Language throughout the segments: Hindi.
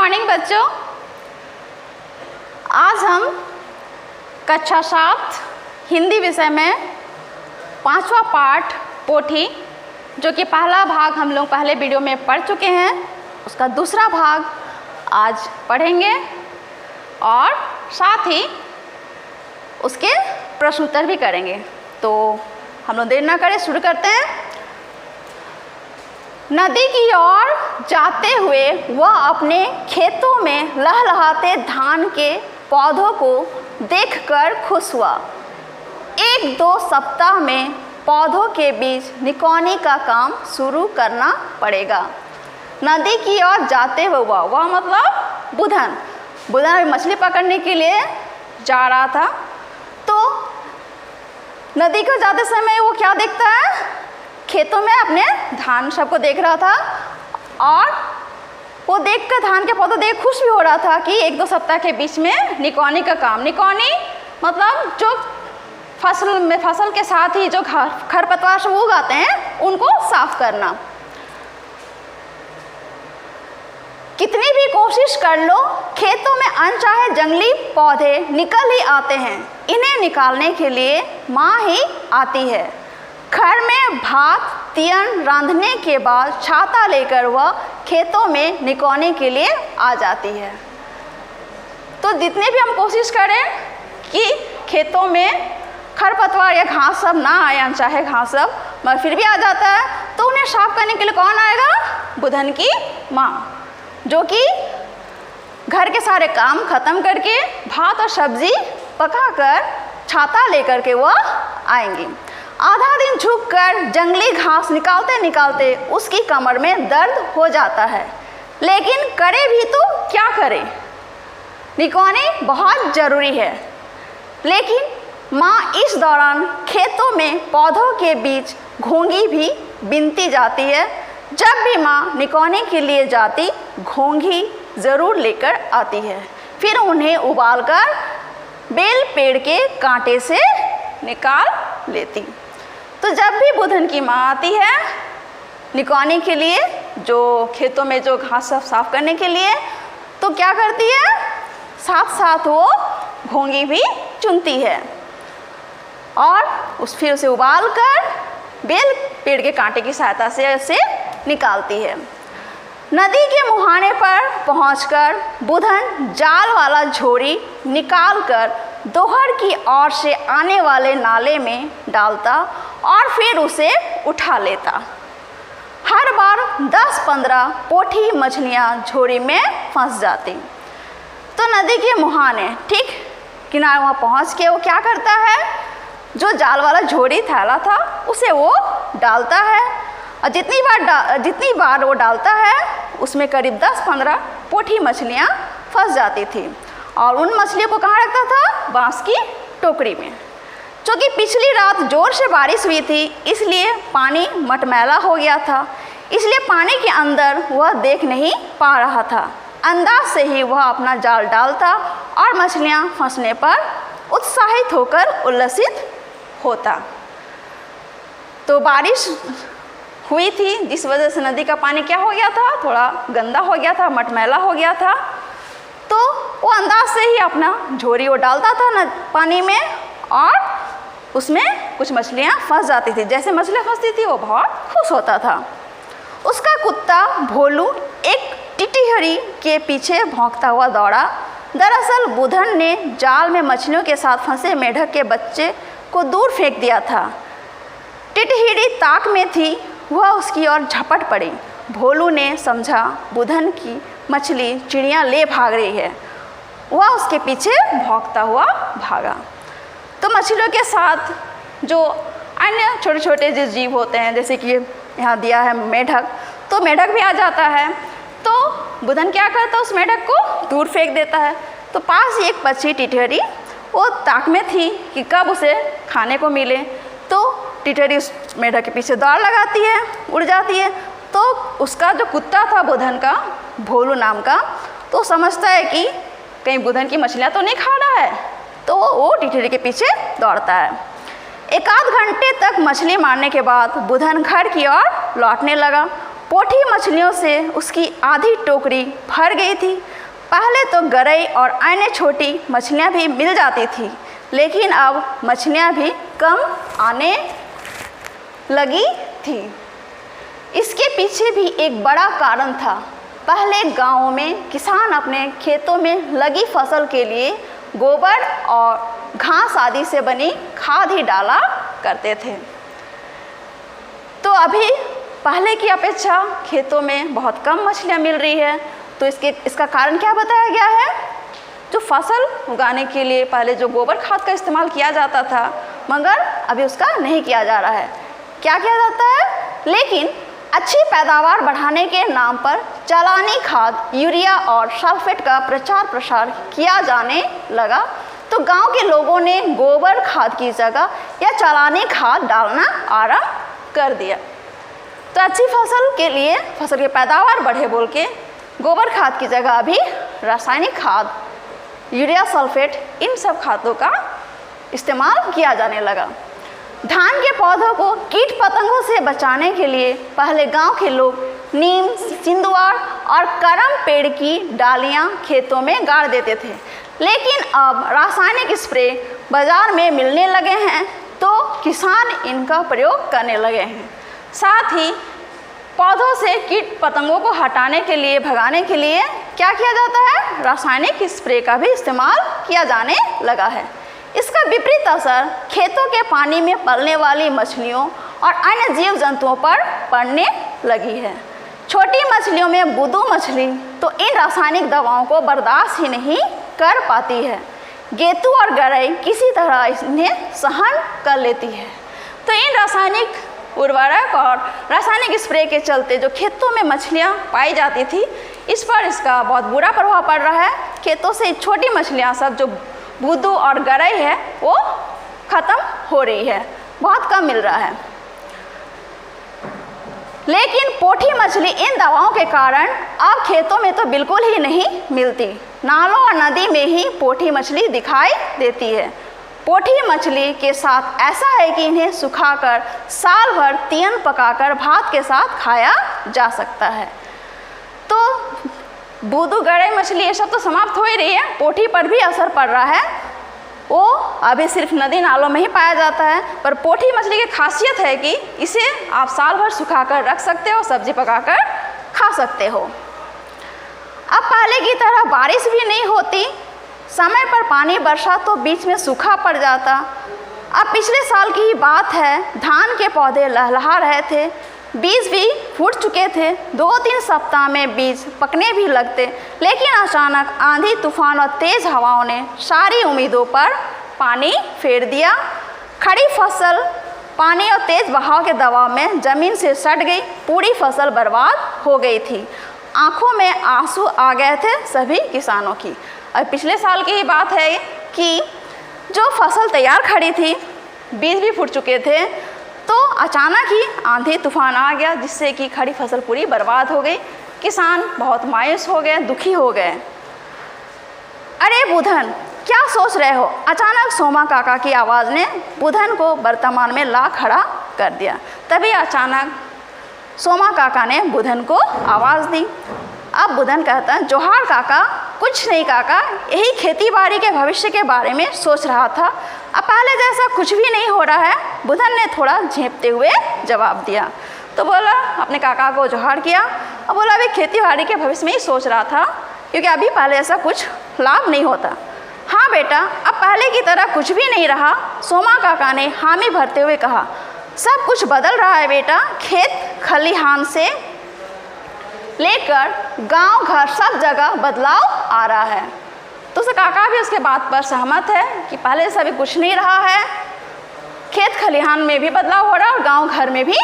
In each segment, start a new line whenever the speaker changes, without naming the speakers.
मॉर्निंग बच्चों। आज हम कक्षा 7 हिंदी विषय में 5वां पाठ पोथी, जो कि पहला भाग हम लोग पहले वीडियो में पढ़ चुके हैं, उसका दूसरा भाग आज पढ़ेंगे और साथ ही उसके प्रश्न उत्तर भी करेंगे। तो हम लोग देर ना करें, शुरू करते हैं। नदी की ओर जाते हुए वह अपने खेतों में लहलहाते धान के पौधों को देखकर खुश हुआ। 1-2 सप्ताह में पौधों के बीच निकौनी का काम शुरू करना पड़ेगा। नदी की ओर जाते हुए वह मतलब बुधन मछली पकड़ने के लिए जा रहा था। तो नदी को जाते समय वो क्या देखता है, खेतों में अपने धान सबको देख रहा था और वो देखकर धान के पौधे देख खुश भी हो रहा था कि 1-2 सप्ताह के बीच में निकौनी का काम, निकौनी मतलब जो फसल के साथ ही जो खरपतवार सब उगाते हैं उनको साफ करना। कितनी भी कोशिश कर लो, खेतों में अनचाहे जंगली पौधे निकल ही आते हैं। इन्हें निकालने के लिए माँ ही आती है। घर में भात तियन रांधने के बाद छाता लेकर वह खेतों में निकौनी के लिए आ जाती है। तो जितने भी हम कोशिश करें कि खेतों में खरपतवार या घास सब ना आए, चाहे घास सब मगर फिर भी आ जाता है, तो उन्हें साफ करने के लिए कौन आएगा? बुधन की माँ, जो कि घर के सारे काम खत्म करके भात और सब्जी पकाकर छाता लेकर के वह आएंगी। आधा दिन झुककर जंगली घास निकालते निकालते उसकी कमर में दर्द हो जाता है, लेकिन करे भी तो क्या करे, निकौनी बहुत ज़रूरी है। लेकिन माँ इस दौरान खेतों में पौधों के बीच घोंघी भी बीनती जाती है। जब भी माँ निकौनी के लिए जाती, घोंघी ज़रूर लेकर आती है। फिर उन्हें उबालकर बेल पेड़ के कांटे से निकाल लेती। तो जब भी बुधन की माँ आती है निकौनी के लिए, जो खेतों में जो घास साफ करने के लिए, तो क्या करती है, साथ साथ वो घोंघी भी चुनती है और फिर उसे उबाल कर बेल पेड़ के कांटे की सहायता से उसे निकालती है। नदी के मुहाने पर पहुंचकर बुधन जाल वाला झोरी निकालकर दोहर की ओर से आने वाले नाले में डालता और फिर उसे उठा लेता। हर बार 10-15 पोठी मछलियाँ झोरी में फंस जाती। तो नदी के मुहाने ठीक किनारे वहाँ पहुँच के वो क्या करता है, जो जाल वाला झोरी थैला था उसे वो डालता है और जितनी बार वो डालता है उसमें करीब 10-15 पोठी मछलियाँ फंस जाती थी और उन मछलियों को कहाँ रखता था? बांस की टोकरी में। क्योंकि पिछली रात जोर से बारिश हुई थी, इसलिए पानी मटमैला हो गया था, इसलिए पानी के अंदर वह देख नहीं पा रहा था। अंदाज से ही वह अपना जाल डालता और मछलियाँ फंसने पर उत्साहित होकर उल्लसित होता। तो बारिश हुई थी जिस वजह से नदी का पानी क्या हो गया था, थोड़ा गंदा हो गया था, मटमैला हो गया था। तो वो अंदाज से ही अपना झोरी वो डालता था न पानी में और उसमें कुछ मछलियाँ फंस जाती थी। जैसे मछलियाँ फंसती थी वो बहुत खुश होता था। उसका कुत्ता भोलू एक टिटिहरी के पीछे भौंकता हुआ दौड़ा। दरअसल बुधन ने जाल में मछलियों के साथ फंसे मेढक के बच्चे को दूर फेंक दिया था। टिटिहरी ताक में थी, वह उसकी ओर झपट पड़ी। भोलू ने समझा बुधन की मछली चिड़िया ले भाग रही है, वह उसके पीछे भौंकता हुआ भागा। तो मछलियों के साथ जो अन्य छोटे छोटे जो जीव होते हैं, जैसे कि यहाँ दिया है मेढक, तो मेढक भी आ जाता है। तो बुधन क्या करता है, उस मेढक को दूर फेंक देता है। तो पास ही एक पक्षी टिटहरी वो ताक में थी कि कब उसे खाने को मिले। तो टिटहरी उस मेढक के पीछे दौड़ लगाती है, उड़ जाती है। तो उसका जो कुत्ता था बुधन का, भोलू नाम का, तो समझता है कि कहीं बुधन की मछलियाँ तो नहीं खा रहा है, तो वो टिटहरी के पीछे दौड़ता है। 1-आध घंटे तक मछली मारने के बाद बुधन घर की ओर लौटने लगा। पोठी मछलियों से उसकी आधी टोकरी भर गई थी। पहले तो गरई और अन्य छोटी मछलियाँ भी मिल जाती थी, लेकिन अब मछलियाँ भी कम आने लगी थी। इसके पीछे भी एक बड़ा कारण था। पहले गाँवों में किसान अपने खेतों में लगी फसल के लिए गोबर और घास आदि से बनी खाद ही डाला करते थे। तो अभी पहले की अपेक्षा खेतों में बहुत कम मछलियाँ मिल रही है। तो इसका कारण क्या बताया गया है? जो फसल उगाने के लिए पहले जो गोबर खाद का इस्तेमाल किया जाता था, मगर अभी उसका नहीं किया जा रहा है। क्या किया जाता है? लेकिन अच्छी पैदावार बढ़ाने के नाम पर चालानी खाद, यूरिया और सल्फेट का प्रचार प्रसार किया जाने लगा। तो गांव के लोगों ने गोबर खाद की जगह या चालानी खाद डालना आरंभ कर दिया। तो अच्छी फसल के लिए, फसल की पैदावार बढ़े बोल के गोबर खाद की जगह अभी रासायनिक खाद, यूरिया, सल्फेट, इन सब खादों का इस्तेमाल किया जाने लगा। धान के पौधों को कीट पतंगों से बचाने के लिए पहले गांव के लोग नीम, सिंदुआर और करम पेड़ की डालियां खेतों में गाड़ देते थे। लेकिन अब रासायनिक स्प्रे बाजार में मिलने लगे हैं, तो किसान इनका प्रयोग करने लगे हैं। साथ ही पौधों से कीट पतंगों को हटाने के लिए, भगाने के लिए क्या किया जाता है? रासायनिक स्प्रे का भी इस्तेमाल किया जाने लगा है। इसका विपरीत असर खेतों के पानी में पलने वाली मछलियों और अन्य जीव जंतुओं पर पड़ने लगी है। छोटी मछलियों में बुदू मछली तो इन रासायनिक दवाओं को बर्दाश्त ही नहीं कर पाती है। गेतू और गरई किसी तरह इन्हें सहन कर लेती है। तो इन रासायनिक उर्वरक और रासायनिक स्प्रे के चलते जो खेतों में मछलियाँ पाई जाती थी, इस पर इसका बहुत बुरा प्रभाव पड़ रहा है। खेतों से छोटी मछलियाँ सब जो बुदू और गरई है वो ख़त्म हो रही है, बहुत कम मिल रहा है। लेकिन पोठी मछली इन दवाओं के कारण अब खेतों में तो बिल्कुल ही नहीं मिलती। नालों और नदी में ही पोठी मछली दिखाई देती है। पोठी मछली के साथ ऐसा है कि इन्हें सुखाकर साल भर तीयन पकाकर भात के साथ खाया जा सकता है। तो बुदू, गरई मछली ये सब तो समाप्त हो ही रही है, पोठी पर भी असर पड़ रहा है। वो अभी सिर्फ नदी नालों में ही पाया जाता है। पर पोठी मछली की खासियत है कि इसे आप साल भर सुखाकर रख सकते हो, सब्जी पकाकर खा सकते हो। अब पहले की तरह बारिश भी नहीं होती, समय पर पानी बरसा तो बीच में सूखा पड़ जाता। अब पिछले साल की ही बात है, धान के पौधे लहलहा रहे थे, बीज भी फूट चुके थे, 2-3 सप्ताह में बीज पकने भी लगते। लेकिन अचानक आंधी, तूफान और तेज़ हवाओं ने सारी उम्मीदों पर पानी फेर दिया। खड़ी फसल पानी और तेज़ बहाव के दबाव में ज़मीन से सट गई, पूरी फसल बर्बाद हो गई थी। आंखों में आंसू आ गए थे सभी किसानों की। और पिछले साल की ही बात है कि जो फसल तैयार खड़ी थी, बीज भी फूट चुके थे, तो अचानक ही आंधी तूफान आ गया, जिससे कि खड़ी फसल पूरी बर्बाद हो गई। किसान बहुत मायूस हो गए, दुखी हो गए। अरे बुधन, क्या सोच रहे हो? अचानक सोमा काका की आवाज़ ने बुधन को वर्तमान में ला खड़ा कर दिया। तभी अचानक सोमा काका ने बुधन को आवाज़ दी। अब बुधन कहता है, जोहार काका। कुछ नहीं काका, यही खेती बाड़ी के भविष्य के बारे में सोच रहा था। अब पहले जैसा कुछ भी नहीं हो रहा है, बुधन ने थोड़ा झेंपते हुए जवाब दिया। तो बोला, अपने काका को जोहार किया और बोला, अभी खेती बाड़ी के भविष्य में ही सोच रहा था, क्योंकि अभी पहले ऐसा कुछ लाभ नहीं होता। हाँ बेटा, अब पहले की तरह कुछ भी नहीं रहा। सोमा काका ने हामी भरते हुए कहा, सब कुछ बदल रहा है बेटा। खेत खलिहान से लेकर गांव घर सब जगह बदलाव आ रहा है। तो उसे काका भी उसके बात पर सहमत है कि पहले से अभी कुछ नहीं रहा है, खेत खलिहान में भी बदलाव हो रहा है और गांव घर में भी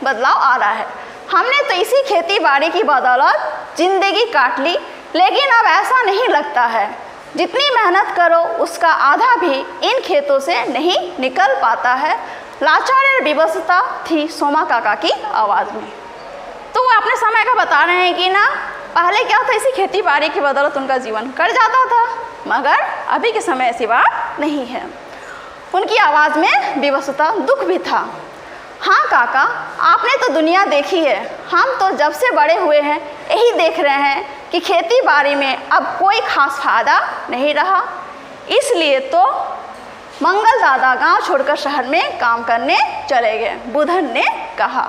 बदलाव आ रहा है। हमने तो इसी खेती बाड़ी की बदौलत जिंदगी काट ली, लेकिन अब ऐसा नहीं लगता है। जितनी मेहनत करो उसका आधा भी इन खेतों से नहीं निकल पाता है। लाचार और विवशता थी सोमा काका की आवाज़ में। तो वो अपने समय का बता रहे हैं कि ना, पहले क्या था, इसी खेती बाड़ी की बदौलत उनका जीवन कट जाता था, मगर अभी के समय ऐसी बात नहीं है। उनकी आवाज़ में विवशता, दुख भी था। हाँ काका, आपने तो दुनिया देखी है, हम तो जब से बड़े हुए हैं यही देख रहे हैं कि खेती बाड़ी में अब कोई खास फायदा नहीं रहा, इसलिए तो मंगल दादा गांव छोड़कर शहर में काम करने चले गए, बुधन ने कहा।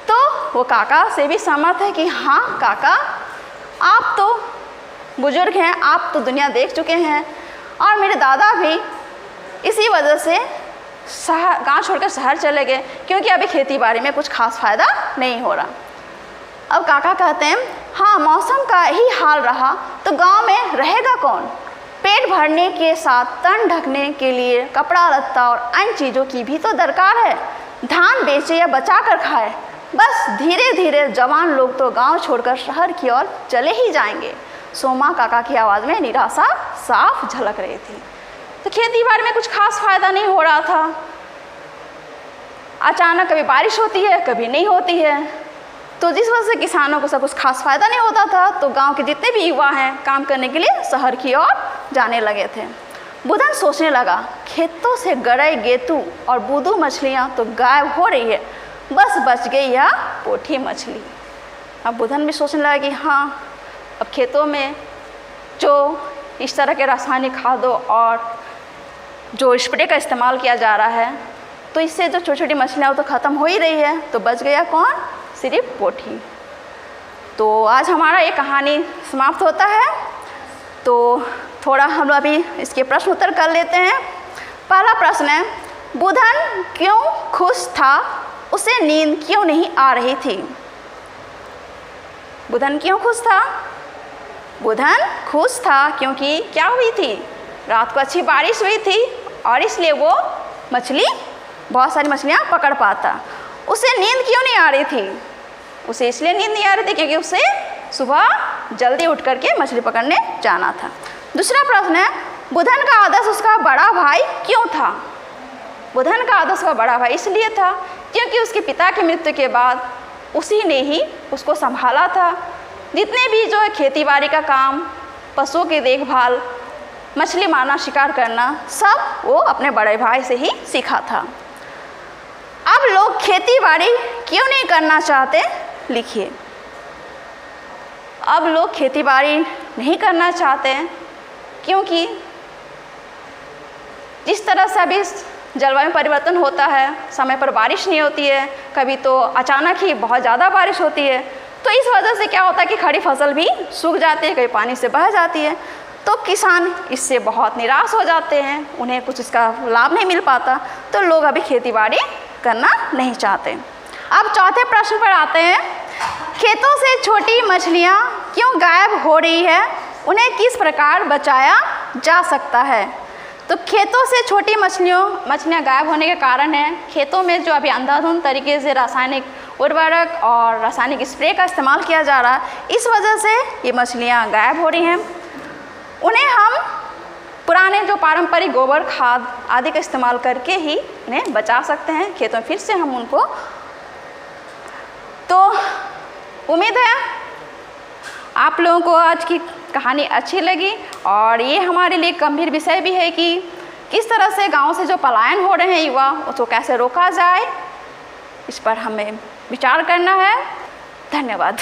तो वो काका से भी सहमत है कि हाँ काका, आप तो बुजुर्ग हैं, आप तो दुनिया देख चुके हैं, और मेरे दादा भी इसी वजह से गांव छोड़कर शहर चले गए, क्योंकि अभी खेती बाड़ी में कुछ खास फायदा नहीं हो रहा। अब काका कहते हैं हाँ, मौसम का ही हाल रहा तो गांव में रहेगा कौन? पेट भरने के साथ तन ढकने के लिए कपड़ा लत्ता और अन्य चीज़ों की भी तो दरकार है। धान बेचे या बचा कर खाए, बस धीरे धीरे जवान लोग तो गांव छोड़कर शहर की ओर चले ही जाएंगे। सोमा काका की आवाज़ में निराशा साफ झलक रही थी। तो खेती बाड़ी में कुछ खास फायदा नहीं हो रहा था। अचानक कभी बारिश होती है, कभी नहीं होती है, तो जिस वजह से किसानों को सब कुछ खास फायदा नहीं होता था। तो गांव के जितने भी युवा हैं काम करने के लिए शहर की ओर जाने लगे थे। बुधन सोचने लगा, खेतों से गरई, गेतू और बूदू मछलियाँ तो गायब हो रही है, बस बच गई यह पोठी मछली। अब बुधन भी सोचने लगा कि हाँ, अब खेतों में जो इस तरह के रासायनिक खादों और जो स्प्रे का इस्तेमाल किया जा रहा है, तो इससे जो छोटी छोटी मछलियाँ वो तो ख़त्म हो ही रही है, तो बच गया कौन? सिर्फ पोठी। तो आज हमारा ये कहानी समाप्त होता है। तो थोड़ा हम लोग अभी इसके प्रश्न उत्तर कर लेते हैं। पहला प्रश्न है, बुधन क्यों खुश था? उसे नींद क्यों नहीं आ रही थी? बुधन क्यों खुश था? बुधन खुश था क्योंकि क्या हुई थी? रात को अच्छी बारिश हुई थी और इसलिए वो बहुत सारी मछलियाँ पकड़ पाता। उसे नींद क्यों नहीं आ रही थी? उसे इसलिए नींद नहीं आ रही थी क्योंकि उसे सुबह जल्दी उठ करके मछली पकड़ने जाना था। दूसरा प्रश्न है, बुधन का आदर्श उसका बड़ा भाई क्यों था? बुधन का आदर्श उसका बड़ा भाई इसलिए था क्योंकि उसके पिता की मृत्यु के बाद उसी ने ही उसको संभाला था। जितने भी जो है खेती बाड़ी का काम, पशुओं की देखभाल, मछली मारना, शिकार करना, सब वो अपने बड़े भाई से ही सीखा था। अब लोग खेती बाड़ी क्यों नहीं करना चाहते? लिखिए। अब लोग खेती बाड़ी नहीं करना चाहते हैं क्योंकि जिस तरह से अभी जलवायु परिवर्तन होता है, समय पर बारिश नहीं होती है, कभी तो अचानक ही बहुत ज़्यादा बारिश होती है, तो इस वजह से क्या होता है कि खड़ी फसल भी सूख जाती है, कभी पानी से बह जाती है। तो किसान इससे बहुत निराश हो जाते हैं, उन्हें कुछ इसका लाभ नहीं मिल पाता, तो लोग अभी खेती बाड़ी करना नहीं चाहते। अब चौथे प्रश्न पर आते हैं, खेतों से छोटी मछलियाँ क्यों गायब हो रही है? उन्हें किस प्रकार बचाया जा सकता है? तो खेतों से छोटी मछलियाँ गायब होने के कारण है खेतों में जो अभी अंधाधुंध तरीके से रासायनिक उर्वरक और रासायनिक स्प्रे का इस्तेमाल किया जा रहा है, इस वजह से ये मछलियाँ गायब हो रही हैं। उन्हें हम पुराने जो पारंपरिक गोबर खाद आदि का इस्तेमाल करके ही उन्हें बचा सकते हैं, खेतों में फिर से हम उनको। तो उम्मीद है आप लोगों को आज की कहानी अच्छी लगी, और ये हमारे लिए गंभीर विषय भी है कि किस तरह से गांव से जो पलायन हो रहे हैं युवा, उसको कैसे रोका जाए, इस पर हमें विचार करना है। धन्यवाद।